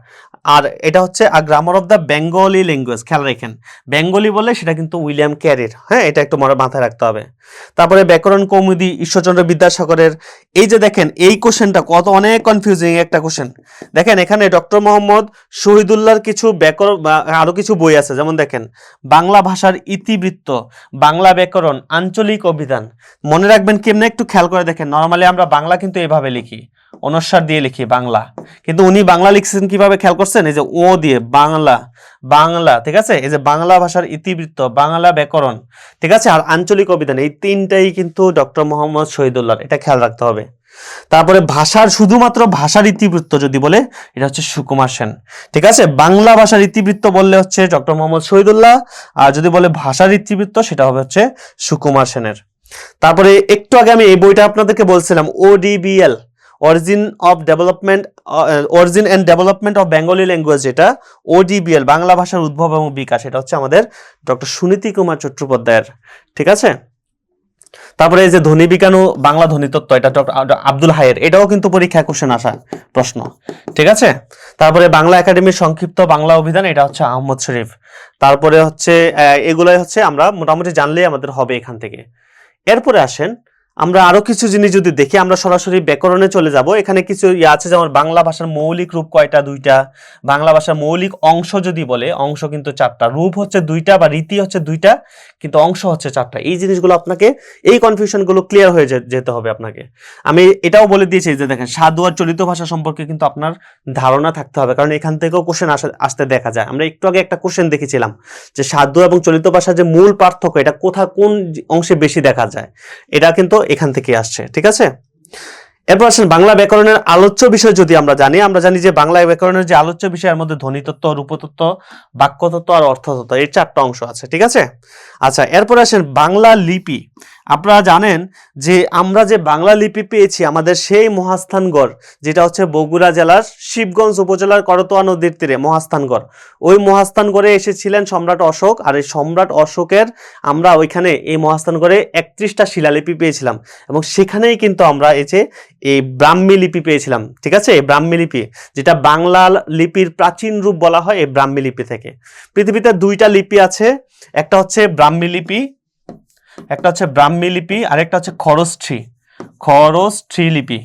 Speaker 1: আর এটা হচ্ছে grammar of the Bengali language. খেয়াল রাখেন বেঙ্গলি বলে সেটা কিন্তু উইলিয়াম ক্যারির, হ্যাঁ এটা একটু মাথায় রাখতে হবে। তারপরে ব্যাকরণ কৌমুদি ঈশ্বরচন্দ্র বিদ্যাসাগরের। এই যে দেখেন এই কোশ্চেনটা কত অনেক কনফিউজিং একটা কোশ্চেন। দেখেন এখানে ডক্টর মোহাম্মদ শহীদুল্লাহর কিছু ব্যাকরণ আরো কিছু বই আছে, যেমন দেখেন বাংলা ভাষার ইতিবৃত্ত, বাংলা ব্যাকরণ, আঞ্চলিক অভিধান। মনে রাখবেন কেমনে একটু খেয়াল করে দেখেন, নরমালি আমরা বাংলা কিন্তু এভাবে লিখি, অনুস্বার দিয়ে লিখি বাংলা, কিন্তু উনি বাংলা লিখছেন কিভাবে খেয়াল করছেন, এই যে ও দিয়ে বাংলা, বাংলা। ঠিক আছে, এই যে বাংলা ভাষার ইতিবৃত্ত, বাংলা ব্যাকরণ, ঠিক আছে, আর আঞ্চলিক অভিধান, এই তিনটাই কিন্তু ডক্টর মোহাম্মদ শহীদুল্লাহ, এটা খেয়াল রাখতে হবে। তারপরে ভাষার শুধুমাত্র ভাষার ইতিবৃত্ত যদি বলে এটা হচ্ছে সুকুমার সেন। ঠিক আছে, বাংলা ভাষার ইতিবৃত্ত বললে হচ্ছে ডক্টর মোহাম্মদ শহীদুল্লাহ, আর যদি বলে ভাষার ইতিবৃত্ত সেটা হবে হচ্ছে সুকুমার সেনের। তারপরে একটু আগে আমি এই বইটা আপনাদেরকে বলছিলাম ODBL, origin and development of Bengali language, যেটা ODBL বাংলা ভাষার উদ্ভব এবং বিকাশ, এটা হচ্ছে আমাদের ডক্টর সুনীতি কুমার চট্টোপাধ্যায়ের। ঠিক আছে, তারপরে এই যে ধ্বনি বিজ্ঞান ও বাংলা ধ্বনিতত্ত্ব, এটা ডক্টর আব্দুল হায়ের, এটাও কিন্তু পরীক্ষায় কোশ্চেন আসা প্রশ্ন। ঠিক আছে, তারপরে বাংলা একাডেমির সংক্ষিপ্ত বাংলা অভিধান, এটা হচ্ছে আহমদ শরীফ। তারপরে হচ্ছে এগুলাই হচ্ছে আমরা মোটামুটি জানলেই আমাদের হবে এখান থেকে। এরপরে আসেন আমরা আরো কিছু জিনিস যদি দেখি, আমরা সরাসরি ব্যাকরণে চলে যাব। এখানে কিছু আছে, যেমন বাংলা ভাষার মৌলিক রূপ কয়টা? দুইটা। বাংলা ভাষার মৌলিক অংশ যদি বলে, অংশ কিন্তু চারটা, রূপ হচ্ছে দুইটা বা রীতি হচ্ছে দুইটা, কিন্তু অংশ হচ্ছে চারটা। এই জিনিসগুলো আপনাকে, এই কনফিউশন গুলো ক্লিয়ার হয়ে যেতে হবে আপনাকে। আমি এটাও বলে দিয়েছি যে দেখেন, সাধু আর চলিত ভাষা সম্পর্কে কিন্তু আপনার ধারণা থাকতে হবে, কারণ এখান থেকেও কোশ্চেন আসতে দেখা যায়। আমরা একটু আগে একটা কোশ্চেন দেখেছিলাম যে সাধু এবং চলিত ভাষার যে মূল পার্থক্য, এটা কোন অংশে বেশি দেখা যায়, এটা কিন্তু এখান থেকে আসছে। ঠিক আছে, এরপর আসেন বাংলা ব্যাকরণের আলোচ্য বিষয় যদি আমরা জানি যে বাংলা ব্যাকরণের যে আলোচ্য বিষয়ের মধ্যে ধ্বনিতত্ত্ব, রূপতত্ত্ব, বাক্যতত্ত্ব আর অর্থতত্ত্ব, এই চারটা অংশ আছে। ঠিক আছে, আচ্ছা, এরপর আসেন বাংলা লিপি। আপনারা জানেন যে আমরা যে বাংলা লিপি পেয়েছি আমাদের সেই মহাস্থানগড়, যেটা হচ্ছে বগুড়া জেলার শিবগঞ্জ উপজেলার করতোয়া নদীর তীরে মহাস্থানগড়। ওই মহাস্থানগড়ে এসেছিলেন সম্রাট অশোক, আর এই সম্রাট অশোকের আমরা ওইখানে এই মহাস্থানগড়ে 31টা শিলালিপি পেয়েছিলাম, এবং সেখানেই কিন্তু আমরা এই ব্রাহ্মী লিপি পেয়েছিলাম। ঠিক আছে, এই ব্রাহ্মী লিপি, যেটা বাংলা লিপির প্রাচীন রূপ বলা হয় এই ব্রাহ্মী লিপি থেকে। পৃথিবীতে দুইটা লিপি আছে, একটা হচ্ছে ব্রাহ্মী লিপি, আর একটা হচ্ছে খরস্থি লিপি।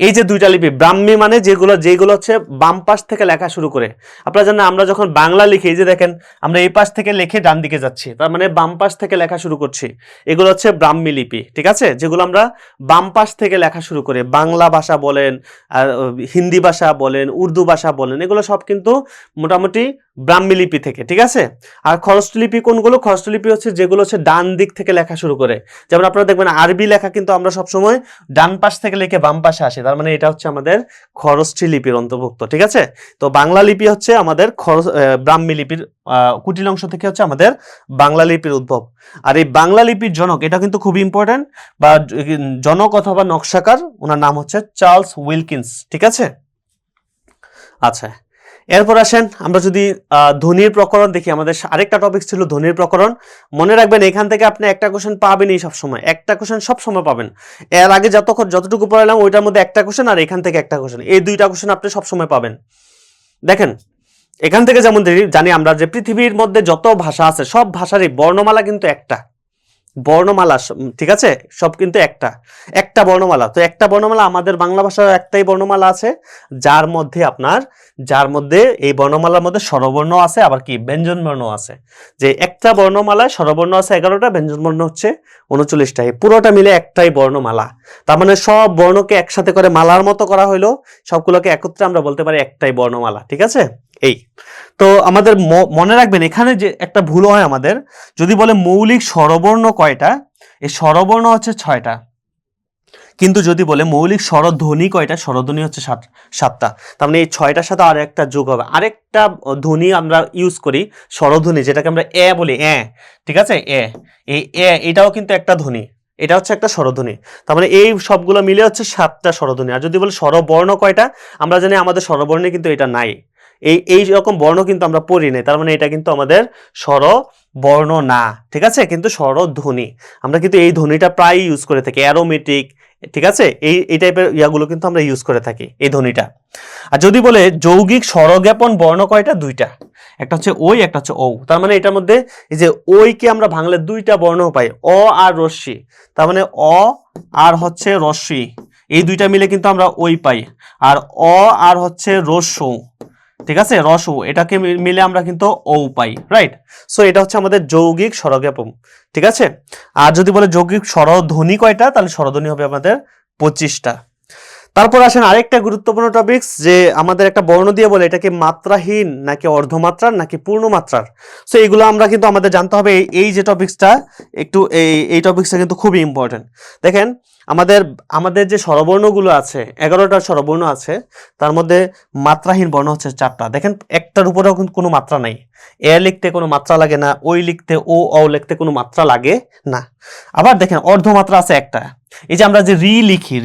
Speaker 1: এই যে দুইটা লিপি, ব্রাহ্মী মানে যেগুলো হচ্ছে বাম পাশ থেকে লেখা শুরু করে। আপনারা জানেন আমরা যখন বাংলা লিখি, এই যে দেখেন আমরা এই পাশ থেকে লিখে ডান দিকে যাচ্ছি, তার মানে বাম পাশ থেকে লেখা শুরু করছি, এগুলো হচ্ছে ব্রাহ্মী লিপি। ঠিক আছে, যেগুলো আমরা বাম পাশ থেকে লেখা শুরু করে, বাংলা ভাষা বলেন, আর হিন্দি ভাষা বলেন, উর্দু ভাষা বলেন, এগুলো সব কিন্তু মোটামুটি ব্রাহ্মী লিপি থেকে। ঠিক আছে, আর খরস্থ লিপি কোনগুলো? খরস্থ লিপি হচ্ছে যেগুলো হচ্ছে ডান দিক থেকে লেখা শুরু করে। যেমন আপনারা দেখবেন আরবি লেখা কিন্তু আমরা সবসময় ডান পাশ থেকে লিখে বাম পাশে আসে, তার মানে এটা হচ্ছে আমাদের খরস্থি লিপির অন্তর্ভুক্ত। ঠিক আছে, তো বাংলা লিপি হচ্ছে আমাদের ব্রাহ্মী লিপির কুটিল অংশ থেকে হচ্ছে আমাদের বাংলা লিপির উদ্ভব। আর এই বাংলা লিপির জনক, এটা কিন্তু খুব ইম্পর্টেন্ট, বা জনক অথবা নকশাকার, ওনার নাম হচ্ছে চার্লস উইলকিন্স। ঠিক আছে, আচ্ছা, এরপর আসেন আমরা যদি ধ্বনির প্রকরণ দেখি। আমাদের আরেকটা টপিক ছিল ধ্বনির প্রকরণ। মনে রাখবেন এখান থেকে আপনি একটা কোশ্চেন পাবেনই সবসময়, একটা কোশ্চেন সবসময় পাবেন। এর আগে যতটুকু পড়ালাম ওইটার মধ্যে একটা কোশ্চেন, আর এখান থেকে একটা কোশ্চেন, এই দুইটা কোশ্চেন আপনি সবসময় পাবেন। দেখেন এখান থেকে যেমন জানি আমরা যে পৃথিবীর মধ্যে যত ভাষা আছে সব ভাষারই বর্ণমালা কিন্তু একটা, বর্ণমালা, ঠিক আছে, সব কিন্তু একটা বর্ণমালা। তো একটা বর্ণমালা আমাদের বাংলা ভাষার একটাই বর্ণমালা আছে, যার মধ্যে এই বর্ণমালার মধ্যে স্বরবর্ণ আছে, আবার কি ব্যঞ্জন বর্ণ আছে। যে একটা বর্ণমালায় স্বরবর্ণ আছে 11টা, ব্যঞ্জন বর্ণ হচ্ছে 39টা, এই পুরোটা মিলে একটাই বর্ণমালা। তার মানে সব বর্ণকে একসাথে করে মালার মতো করা হইলো, সবগুলোকে একত্রে আমরা বলতে পারি একটাই বর্ণমালা। ঠিক আছে, এই তো আমাদের মনে রাখবেন এখানে যে একটা ভুল হয় আমাদের, যদি বলে মৌলিক স্বরবর্ণ কয়টা, এই স্বরবর্ণ হচ্ছে 6টা, কিন্তু যদি বলে মৌলিক স্বরধ্বনি কয়টা, স্বরধ্বনি হচ্ছে 7টা। তার মানে এই 6টার সাথে আর একটা যোগ হবে, আরেকটা ধ্বনি আমরা ইউজ করি স্বরধ্বনি, যেটাকে আমরা এ বলি, ঠিক আছে, এই এটাও কিন্তু একটা ধ্বনি, এটা হচ্ছে একটা স্বরধ্বনি। তার মানে এই সবগুলো মিলে হচ্ছে 7টা স্বরধ্বনি। আর যদি বলে স্বরবর্ণ কয়টা, আমরা জানি আমাদের স্বরবর্ণে কিন্তু এটা নাই, এই রকম বর্ণ কিন্তু আমরা পড়ি নাই, তার মানে এটা কিন্তু আমাদের স্বরবর্ণ না। ঠিক আছে, কিন্তু স্বরধ্বনি, আমরা কিন্তু এই ধ্বনিটা প্রায় ইউজ করে থাকি, অ্যারোমেটিক, ঠিক আছে, এই টাইপের ইয়াগুলো কিন্তু আমরা ইউজ করে থাকি এই ধ্বনিটা। আর যদি বলে যৌগিক স্বরজ্ঞাপন বর্ণ কয়টা, 2টা, একটা হচ্ছে ওই, একটা হচ্ছে ও। তার মানে এটার মধ্যে এই যে ওইকে আমরা ভাঙলে 2টা বর্ণ পাই, অ আর রস্যি, তার মানে অ আর হচ্ছে রস্যি, এই 2টা মিলে কিন্তু আমরা ওই পাই। আর অ আর হচ্ছে রস্য, ঠিক আছে, রস্য, এটাকে মিলে আমরা কিন্তু ও পাই, রাইট। সো এটা হচ্ছে আমাদের যৌগিক স্বরজ্ঞাপন। ঠিক আছে, আর যদি বলে যৌগিক স্বরধ্বনি কয়টা, তাহলে স্বরধ্বনি হবে আমাদের 25টা। তারপর আসেন আরেকটা গুরুত্বপূর্ণ টপিকস, যে আমাদের একটা বর্ণ দিয়ে বলে এটা কি মাত্রাহীন নাকি অর্ধমাত্রার নাকি পূর্ণ মাত্রার। সো এইগুলো আমরা কিন্তু আমাদের জানতে হবে। এই যে টপিকসটা একটু এই টপিকসটা কিন্তু খুবই ইম্পর্টেন্ট। দেখেন আমাদের যে স্বরবর্ণগুলো আছে, 11টা স্বরবর্ণ আছে, তার মধ্যে মাত্রাহীন বর্ণ হচ্ছে 4টা। দেখেন একটার উপরেও কিন্তু কোনো মাত্রা নাই, এ লিখতে কোনো মাত্রা লাগে না, ওই লিখতে অ লিখতে কোনো মাত্রা লাগে না। আবার দেখেন অর্ধমাত্রা আছে একটা, এই যে আমরা যে রি লিখি,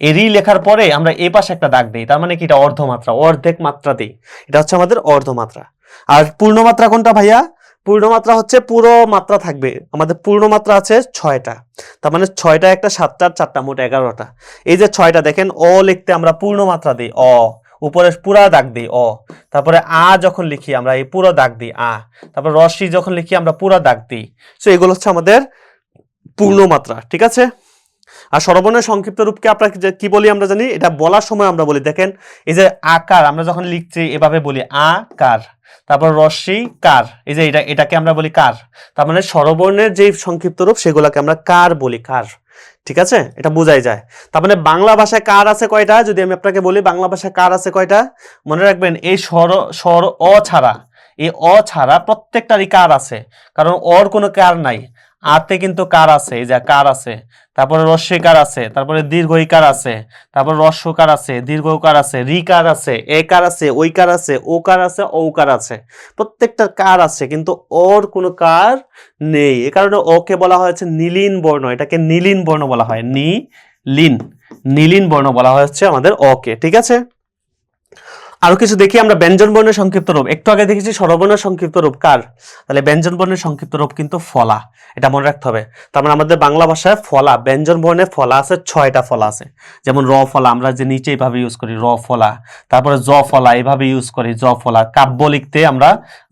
Speaker 1: এই রি লেখার পরে আমরা এই পাশে একটা দাগ দিই, তার মানে কি এটা অর্ধমাত্রা, অর্ধেক মাত্রা দিই, এটা হচ্ছে আমাদের অর্ধমাত্রা। আর পূর্ণমাত্রা কোনটা ভাইয়া? পূর্ণমাত্রা হচ্ছে পুরো মাত্রা থাকবে, আমাদের পূর্ণমাত্রা আছে 6টা, তার মানে 6টা একটা, 7টা 4টা, মোট 11টা। এই যে 6টা দেখেন, অ লিখতে আমরা পূর্ণমাত্রা দিই অ, উপরে পুরা দাগ দিই অ, তারপরে আ যখন লিখি আমরা এই পুরো দাগ দিই আ, তারপর রস্যি যখন লিখি আমরা পুরো দাগ দিই। সো এগুলো হচ্ছে আমাদের পূর্ণমাত্রা, ঠিক আছে। আর স্বরবর্ণের সংক্ষিপ্ত রূপকে আপনাকে কি বলি আমরা জানি, এটা বলার সময় আমরা বলি, দেখেন এই যে আকার আমরা যখন লিখছি এভাবে বলি আকার, তারপর রস্যই কার, এই যে এটাকে আমরা বলি কার। তার মানে স্বরবর্ণের যে সংক্ষিপ্ত রূপ সেগুলোকে আমরা কার বলি, কার, ঠিক আছে, এটা বোঝাই যায়। তার মানে বাংলা ভাষায় কার আছে কয়টা, যদি আমি আপনাকে বলি বাংলা ভাষায় কার আছে কয়টা, মনে রাখবেন এই স্বর অ ছাড়া, এই অ ছাড়া প্রত্যেকটারই কার আছে, কারণ অর কোনো কার নাই। আতে কিন্তু কার আছে, এই যে কার আছে, তারপরে রস্যইকার আছে, তারপরে দীর্ঘইকার আছে, তারপর রস্যকার আছে, দীর্ঘকার আছে, রিকার আছে, একার আছে, ওইকার আছে, ওকার আছে, ঔকার আছে, প্রত্যেকটা কার আছে, কিন্তু ওর কোনো কার নেই। এ কারণে ওকে বলা হয়েছে নীলিন বর্ণ, এটাকে নীলিন বর্ণ বলা হয়, নীলিন বর্ণ বলা হচ্ছে আমাদের ওকে, ঠিক আছে। আরো কিছু দেখি আমরা, ব্যঞ্জন বর্ণের সংক্ষিপ্ত রূপ, একটু আগে দেখেছি স্বরবর্ণের সংক্ষিপ্ত রূপ কার, তাহলে ব্যঞ্জন বর্ণের সংক্ষিপ্ত রূপ কিন্তু ফলা, এটা মনে রাখতে হবে। তার মানে আমাদের বাংলা ভাষায় ফলা, ব্যঞ্জন বর্ণে ফলা আছে 6টা ফলা আছে, যেমন র ফলা আমরা যে নিচে এইভাবে ইউজ করি র ফলা, তারপরে জ ফলা এইভাবে ইউজ করি জ ফলা, কাব্য লিখতে আমরা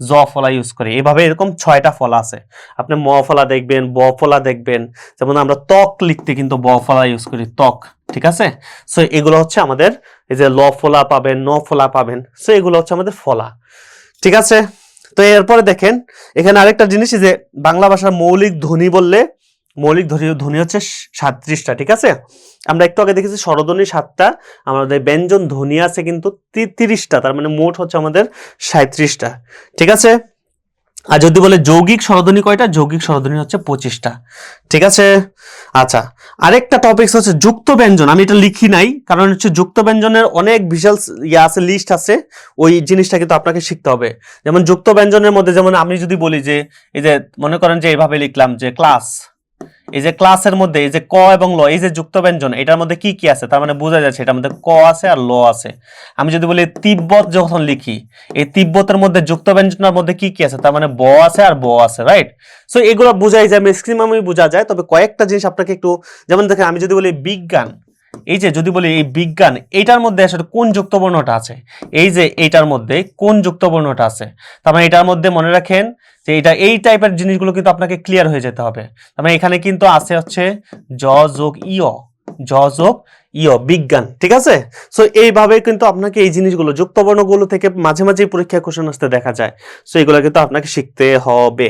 Speaker 1: জ ফলা ইউজ করি, এইভাবে এরকম 6টা ফলা আছে। আপনি ম ফলা দেখবেন, ব ফলা দেখবেন, যেমন আমরা ত্বক লিখতে কিন্তু ব ফলা ইউজ করি ত্বক, ঠিক আছে। সো এগুলো হচ্ছে আমাদের, এই যে ল ফলা পাবেন, ন ফলা পাবেন, সো এগুলো হচ্ছে আমাদের ফলা, ঠিক আছে। তো এরপরে দেখেন এখানে আরেকটা জিনিস, যে বাংলা ভাষার মৌলিক ধ্বনি বললে, মৌলিক ধ্বনি হচ্ছে 37টা, ঠিক আছে। আমরা একটু আগে দেখেছি স্বরধ্বনি 7টা, আমাদের ব্যঞ্জন ধ্বনি আছে কিন্তু 30টা, তার মানে মোট হচ্ছে আমাদের 37টা, ঠিক আছে। আর যদি বলে যৌগিক স্বরধ্বনি কয়টা, যৌগিক স্বরধ্বনি হচ্ছে 25টা, ঠিক আছে। আচ্ছা, আরেকটা টপিক হচ্ছে যুক্ত ব্যঞ্জন, আমি এটা লিখি নাই কারণ হচ্ছে যুক্ত ব্যঞ্জনের অনেক বিশাল আছে, লিস্ট আছে, ওই জিনিসটা কিন্তু আপনাকে শিখতে হবে। যেমন যুক্ত ব্যঞ্জনের মধ্যে, যেমন আমি যদি বলি যে এই যে মনে করেন যে এইভাবে লিখলাম যে ক্লাস, এই যে ক্লাসের মধ্যে এই যে ক এবং ল, এই যে যুক্ত ব্যঞ্জন, এটার মধ্যে কি কি আছে, তার মানে বোঝা যাচ্ছে এটার মধ্যে ক আছে আর ল আছে। আমি যদি বলি তিব্বত যখন লিখি, এই তিব্বতের মধ্যে যুক্ত ব্যঞ্জনের মধ্যে কি কি আছে, তার মানে ব আছে আর ব আছে, রাইট। সো এগুলো বোঝাই যায়, ম্যাক্সিমামই বোঝা যায়, তবে কয়েকটা জিনিস আপনাকে একটু, যেমন দেখেন আমি যদি বলি বিজ্ঞান, এই যে যদি বলি এই বিজ্ঞান, এইটার মধ্যে আসলে কোন যুক্ত বর্ণটা আছে, এই যে এইটার মধ্যে কোন যুক্ত বর্ণটা আছে, তার মানে এটার মধ্যে মনে রাখেন যে এটা এই টাইপের জিনিসগুলো কিন্তু আপনাকে ক্লিয়ার হয়ে যেতে হবে। তার মানে এখানে কিন্তু আছে হচ্ছে জ যোগ ইয়, জ যোগ ইয়, বিজ্ঞান, ঠিক আছে। সো এইভাবে কিন্তু আপনাকে এই জিনিসগুলো যুক্ত বর্ণগুলো থেকে মাঝে মাঝে পরীক্ষায় কোশ্চেন আসতে দেখা যায়, সো এগুলো কিন্তু আপনাকে শিখতে হবে।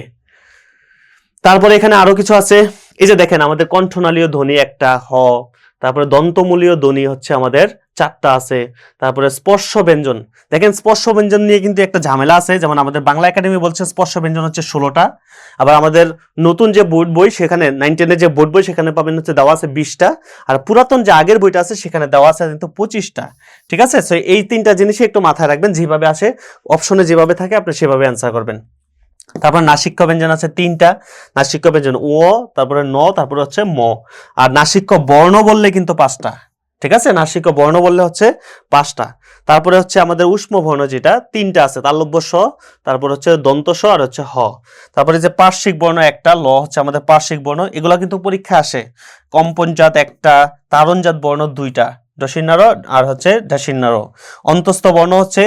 Speaker 1: তারপরে এখানে আরো কিছু আছে, এই যে দেখেন আমাদের কণ্ঠনালীয় ধ্বনি একটা, হ, তারপরে দন্তমূলীয় ধ্বনি হচ্ছে আমাদের 4টা আছে, তারপরে স্পর্শ ব্যঞ্জন, দেখেন স্পর্শ ব্যঞ্জন নিয়ে কিন্তু একটা ঝামেলা আছে, যেমন আমাদের বাংলা একাডেমি বলছে স্পর্শ ব্যঞ্জন হচ্ছে 16টা, আবার আমাদের নতুন যে বোর্ড বই সেখানে 9 10 যে বোর্ড বই সেখানে পাবেন হচ্ছে দেওয়া আছে 20টা, আর পুরাতন যে আগের বইটা আছে সেখানে দেওয়া আছে কিন্তু 25টা, ঠিক আছে। সো এই 3টা জিনিসই একটু মাথায় রাখবেন, যেভাবে আসে অপশনে যেভাবে থাকে আপনি সেভাবে অ্যান্সার করবেন। তারপর নাসিক্য ব্যঞ্জন আছে 3টা, নাসিক্য ব্যঞ্জন ও, তারপরে ন, তারপরে হচ্ছে ম। আর নাসিক্য বর্ণ বললে কিন্তু 5টা, ঠিক আছে, নাসিক্য বর্ণ বললে হচ্ছে 5টা। তারপরে হচ্ছে আমাদের উষ্ম বর্ণ যেটা 3টা আছে, তালব্য স, তারপর হচ্ছে দন্ত স আর হচ্ছে হ। তারপরে যে পার্শ্বিক বর্ণ একটা, ল হচ্ছে আমাদের পার্শ্বিক বর্ণ, এগুলো কিন্তু পরীক্ষা আসে, কম্পনজাত একটা, তারণজাত বর্ণ 2টা, দশিন্নার আর হচ্ছে ঢাসিন্নার। অন্তস্থ বর্ণ হচ্ছে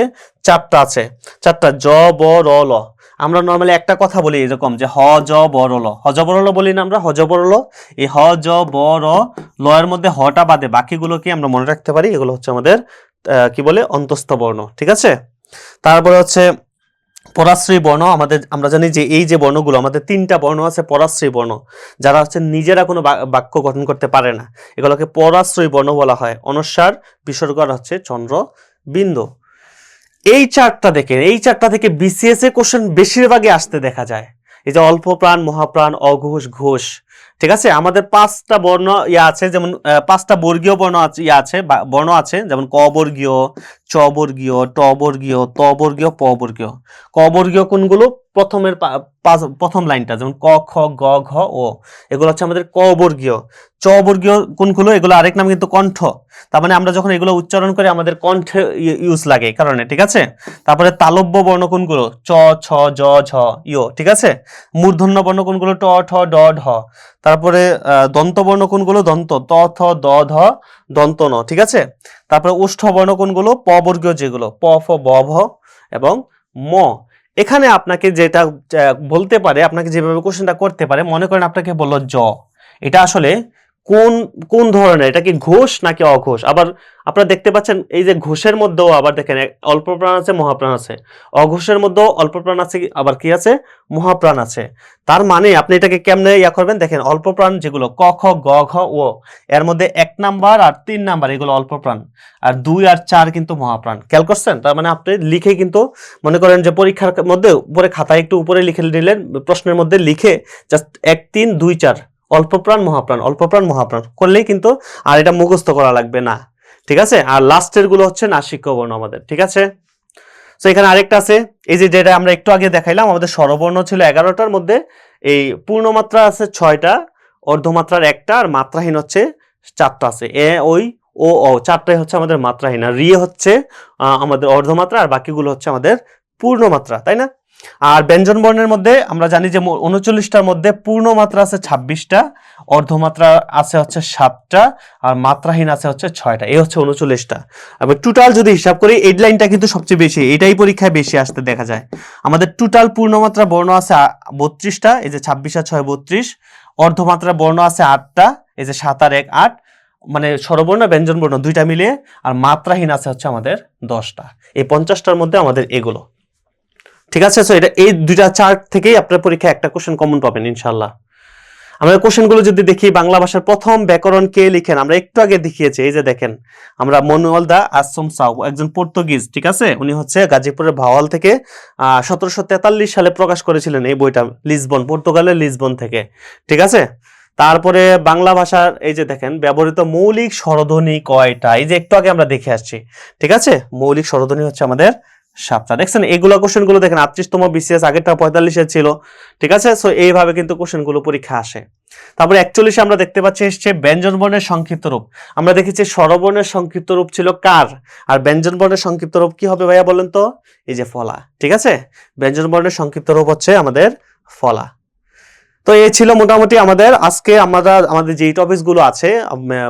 Speaker 1: 4টা আছে, 4টা, জ ব র ল। আমরা নর্মালি একটা কথা বলি এরকম যে হ জ ব র ল, হ জ ব র ল বলি না আমরা, হ জ ব র ল, এই হ জ ব র ল এর মধ্যে হটা বাদে বাকিগুলোকে আমরা মনে রাখতে পারি, এগুলো হচ্ছে আমাদের কি বলে অন্তস্থ বর্ণ, ঠিক আছে। তারপরে হচ্ছে পরাশ্রয়ী বর্ণ, আমাদের আমরা জানি যে এই যে বর্ণগুলো আমাদের 3টা বর্ণ আছে পরাশ্রয়ী বর্ণ, যারা হচ্ছে নিজেরা কোনো বাক্য গঠন করতে পারে না, এগুলোকে পরাশ্রয়ী বর্ণ বলা হয়। অনস্বার, বিসর্গ আর হচ্ছে চন্দ্র বিন্দু। এই চারটা দেখে, এই চারটা থেকে বিসিএস এ কোশ্চেন বেশিরভাগই আসতে দেখা যায়, এই যে অল্প প্রাণ, মহাপ্রাণ, অঘোষ, ঘোষ, ঠিক আছে। আমাদের 5টা বর্ণ আছে, যেমন 5টা বর্গীয় বর্ণ আছে, আছে বর্ণ আছে, যেমন ক বর্গীয়, চ বর্গীয়, ট বর্গীয়, ত বর্গীয়, প বর্গীয়। ক বর্গীয় কোনগুলো, প্রথম লাইনটা, যেমন ক খ গ ঘ ও, এগুলো হচ্ছে আমাদের ক বর্গীয়। চ বর্গীয় কোনগুলো, এগুলো আরেক নাম কিন্তু কণ্ঠ, তার মানে আমরা যখন এগুলো উচ্চারণ করি আমাদের কণ্ঠে ইউজ লাগে এই কারণে, ঠিক আছে। তারপরে তালব্য বর্ণ কোনগুলো, চ ছ জ ঝ ইয়, ঠিক আছে। মূর্ধন্য বর্ণ কোনগুলো, ট ঠ ড ঢ। তারপরে দন্ত বর্ণ কোনগুলো, দন্ত, ত থ দ ধ দন্ত ন, ঠিক আছে। তারপরে ওষ্ঠ বর্ণ কোনগুলো, প বর্গীয় যেগুলো, প ফ ব ভ এবং ম। এখানে আপনাকে যেটা বলতে পারে, আপনাকে যেভাবে কোশ্চেনটা করতে পারে, মনে করেন আপনাকে বললো জ, এটা আসলে কোন কোন ধরনের, এটা কি ঘোষ নাকি অঘোষ? আবার আপনারা দেখতে পাচ্ছেন এই যে ঘোষের মধ্যেও আবার দেখেন অল্প প্রাণ আছে, মহাপ্রাণ আছে। অঘোষের মধ্যেও অল্প প্রাণ আছে, আবার কি আছে, মহাপ্রাণ আছে। তার মানে আপনি এটাকে কেমনে ইয়া করবেন, দেখেন অল্প প্রাণ যেগুলো ক খ গ ঘ ও, এর মধ্যে 1 নাম্বার আর 3 নাম্বার এগুলো অল্প প্রাণ, আর 2 আর 4 কিন্তু মহাপ্রাণ। খেয়াল করছেন? তার মানে আপনি লিখে কিন্তু মনে করেন যে পরীক্ষার মধ্যে উপরে খাতায় একটু উপরে লিখে নিলেন, প্রশ্নের মধ্যে লিখে জাস্ট 1 3 2 4 অল্প প্রাণ মহাপ্রাণ, অল্প প্রাণ মহাপ্রাণ করলেই কিন্তু আর এটা মুখস্থ করা লাগবে না। ঠিক আছে? আর লাস্টের গুলো হচ্ছে নাসিক্য বর্ণ আমাদের। ঠিক আছে? তো এখানে আরেকটা আছে, এই যে যেটা আমরা একটু আগে দেখাইলাম, আমাদের স্বরবর্ণ ছিল 11টার মধ্যে, এই পূর্ণমাত্রা আছে 6টা, অর্ধমাত্রার 1টা, আর মাত্রাহীন হচ্ছে 4টা আছে। এ ওই ও ও 4টাই হচ্ছে আমাদের মাত্রাহীন, আর রি হচ্ছে আমাদের অর্ধমাত্রা, আর বাকিগুলো হচ্ছে আমাদের পূর্ণমাত্রা, তাই না? আর ব্যঞ্জন বর্ণের মধ্যে আমরা জানি যে 39টার মধ্যে পূর্ণমাত্রা আছে 26টা, অর্ধমাত্রা আছে হচ্ছে 7টা, আর মাত্রাহীন আছে হচ্ছে 6টা। এই হচ্ছে 39টা। আবার টোটাল যদি হিসাব করি এই লাইনটা কিন্তু সবচেয়ে বেশি, এটাই পরীক্ষায় বেশি আসতে দেখা যায়। আমাদের টোটাল পূর্ণমাত্রা বর্ণ আছে 32টা, এই যে 26 আর 6 32। অর্ধমাত্রা বর্ণ আছে 8টা, এই যে 7 আর 1 8, মানে স্বরবর্ণ ব্যঞ্জন বর্ণ দুইটা মিলিয়ে। আর মাত্রাহীন আছে হচ্ছে আমাদের 10টা। এই 50টার মধ্যে আমাদের এগুলো। ঠিক আছে? সো এটা এই দুইটা চার্ট থেকেই আপনার পরীক্ষায় একটা কোশ্চেন কমন পাবেন ইনশাআল্লাহ। আমরা কোশ্চেনগুলো যদি দেখি, বাংলা ভাষার প্রথম ব্যাকরণ কে লিখেন? আমরা একটু আগে দেখিয়েছি, এই যে দেখেন, আমরা মনুয়াল দা আসুমসাও, একজন পর্তুগিজ, ঠিক আছে? উনি হচ্ছে গাজীপুরের ভাওয়াল থেকে 1743 সালে প্রকাশ করেছিলেন এই বইটা, লিসবন, পর্তুগালের লিসবন থেকে। ঠিক আছে? তারপরে বাংলা ভাষার এই যে দেখেন ব্যবহৃত মৌলিক স্বরধ্বনি কয়টা, এই যে একটু আগে আমরা দেখে আসছি। ঠিক আছে? মৌলিক স্বরধ্বনি হচ্ছে আমাদের 7টা। দেখছেন এগুলো কোশ্চেন গুলো দেখেন 38তম বিসিএস, আগেরটা 45 ছিল। ঠিক আছে? সো এইভাবে কিন্তু কোশ্চেন গুলো পরীক্ষা আসে। তারপরে 41 আমরা দেখতে পাচ্ছি এসছে ব্যঞ্জন বর্ণের সংক্ষিপ্ত রূপ। আমরা দেখেছি স্বরবর্ণের সংক্ষিপ্ত রূপ ছিল কার, আর ব্যঞ্জন বর্ণের সংক্ষিপ্ত রূপ কি হবে ভাইয়া বলেন তো? এই যে ফলা। ঠিক আছে? ব্যঞ্জন বর্ণের সংক্ষিপ্ত রূপ হচ্ছে আমাদের ফলা। তো এই ছিল মোটামুটি আমাদের আজকে আমাদের যে টপিকস গুলো আছে,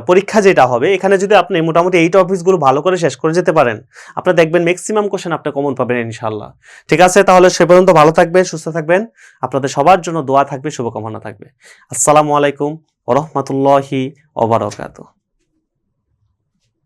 Speaker 1: পরীক্ষা যেটা হবে, এখানে যদি আপনি মোটামুটি এই টপিকস গুলো ভালো করে শেষ করে যেতে পারেন, আপনি দেখবেন ম্যাক্সিমাম কোশ্চেন আপনি কমন পাবেন ইনশাআল্লাহ। ঠিক আছে? তাহলে সে পর্যন্ত ভালো থাকবেন, সুস্থ থাকবেন। আপনাদের সবার জন্য দোয়া থাকবে, শুভকামনা থাকবে। আসসালামু আলাইকুম ওয়া রাহমাতুল্লাহি ওয়া বারাকাতুহু।